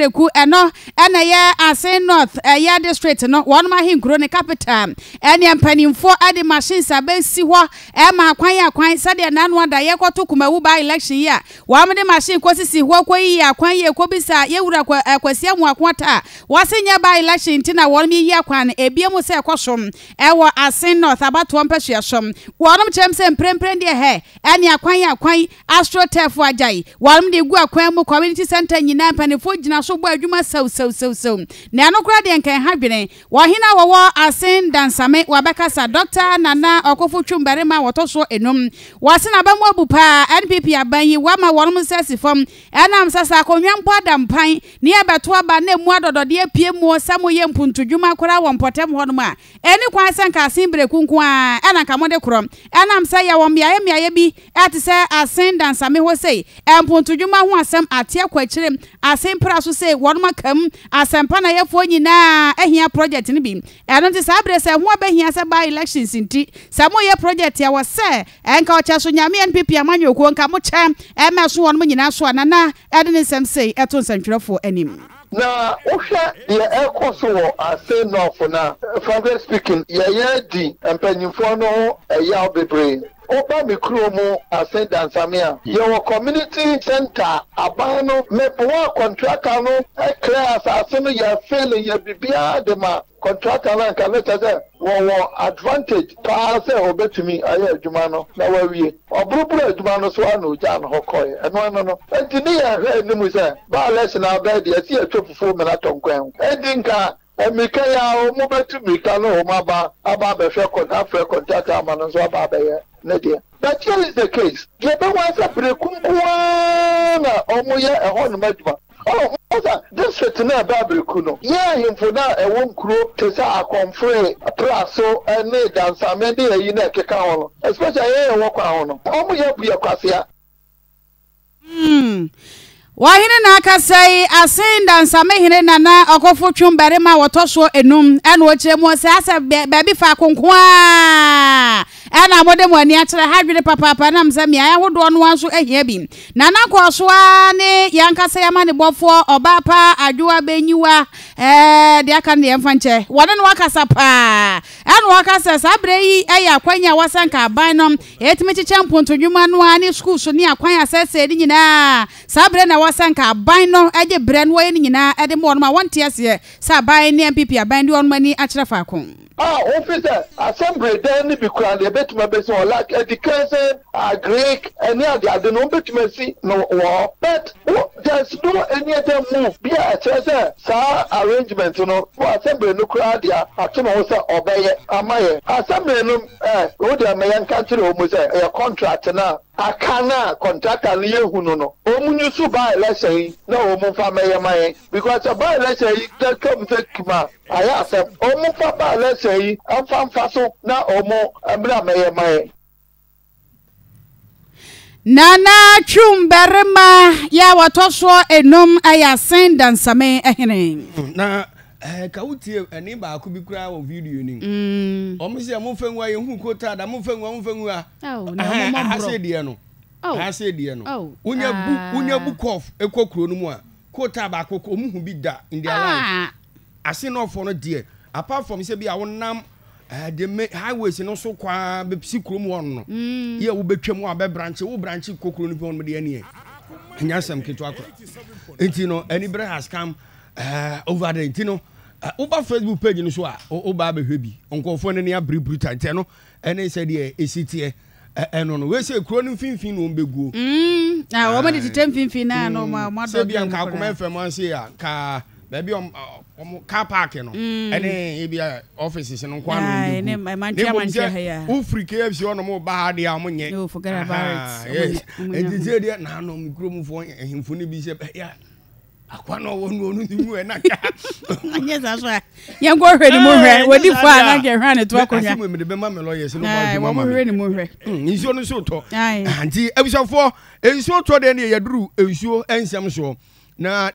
breku eno ena ye Assin North ya district no one ma hinkro ne capital ene mpanimfo ade machines abesi ho ma akwan sade nanu ada ye kwoto kumawu ba election ya wa mde machine kwosisi ho koyi akwan ye kobisa ye wura kwasia mu akwata wasenya ba election tina won mi yi akwan ebiemu se ekosom ewo Assin North abato mpehwe som wonum chemse mprempren de he ene akwan astrotef ajai wonum de gu akwan mu community center nyina mpanifo gina so bo adwuma saw na anokra de nkan hadwene wo hina wo Assin Dansame wabekasa Dr. Nana Okofo Twum Barimah wotoso enum wasena bamu abupa NPP abanyi wama wonum sesifom enam sasa akonwa mpo adampan ne ebeto aba na mu adodode apie mu samo ye mpuntudwuma kora wo mpotem honum a eni kwan sanka Assin brekunku a ena kamode krom enam sa ya wo miaye bi atise Assin Dansame ho sei empuntudwuma ho asem atia kwakirem Assin praso sei wonum akam asempa na yefo nyina ehia project ni bi eno ti sabre se ho abehia se ba elections nti samo ye project ya wo se enka ocha so nyame NPP amanyoko nka mo chem emeso wonum nyina so anana edene sem sei eto nsantwerefo anim na ohwa ye ekoso Assin North na frankly speaking ye di empanyimfo no eya obebre oba mikromo Assin Dansame your community center abano me for contractor no clear asase no ye failing ye bibia de ma contractor na ka let say wo advantage pa say obetumi aye adwuma no na wawie obrobro adwuma no so ana oja no hokoy eno entini ya hwe ni mu say ba lesson abed ye si atwofufo me na tonkwan edinka emika ya o mo betumi ka no o maba aba be hwe contractor ma no so aba be ye Nadia. But here is the case. Yebe wansa brekunkuwa na omoye ehon maduma. Oh, this fetna babreku yeah, him for na e won kuro tesa akonfre praso ene Dansame de yi na keka hono. Especially ye wo kwa hono. Omoye buye kwasea. Wahine na akasai Assin Dansame hine Nana Okofo Twum Barimah wotoso enum ene ochemu se asa baby fa konkwa ena modem ani akere hadwene papa na mzami aya hodo no anso ehia bi Nana kwaso ne yankasa yama ne bofo obapa adwoa benyiwa de aka ne yemfa nche wone no wakasa pa ene wakasa sabre yi eya kwanya wasanka aban no etimi chiche mpontodwuma no ani school so ne akwan asese di nyina sabre na wasanka aban no eje bre no ye nyina ede mo no ma wonte ase sa aban ne MPP aban de on mani akere fa kon officer assembly then be crowned a bit my best or like education Greek and yeah they are the no bit mercy no war but there's no any other move be a treasure sa arrangement for assembly no crowd ya atuma ho say obeye amaye assembly no wo dey mayan country o mo say a contract na akana contractor ni ehunu no omunyusu ba election na omfa maye because ba election that come take ma aya say omfa ba election amfa so na omo amra maye Nana Twum Barimah ya wotoso enum aya Assin Dansame ehene na ka utie eni ba ko bi kura wo video ni omse mo fanwa ye hu kota da mo fanwa hase die no hase die no unya bukof ekokuro no mu a kota ba ko mu hu bi da in their life Assin North no die apart from say bi a wonam the highways no so kwa be psikrom won no ye wo betwam a be branch wo branch kokuro no pon me de ane anya sam keto akora enti no anybody has come over there enti no over Facebook page no so a oba be hwebi onkofo ne ne abribru tante no ene se de esitie eno no we se kuro no finfin no beguo wo me de titem finfin na no ma do bi anka Akoma FM an se ya ka baby car park no ene e offices no kwa no ne mantia ya u free KFC no mo ba ha de a mo nye no forget about it e de na no mikro mu fo ehimfo ne bi se ya akwa no wonu mu e na ka anye za so ya go hwe ni mo hwe wodi fo ana ge hwe ne to akonya asi me de be ma me lawyers no mo hwe ni mo hwe nsuo no so to anti ebisofo ensuo to de ne yaduru ensuo ensem so na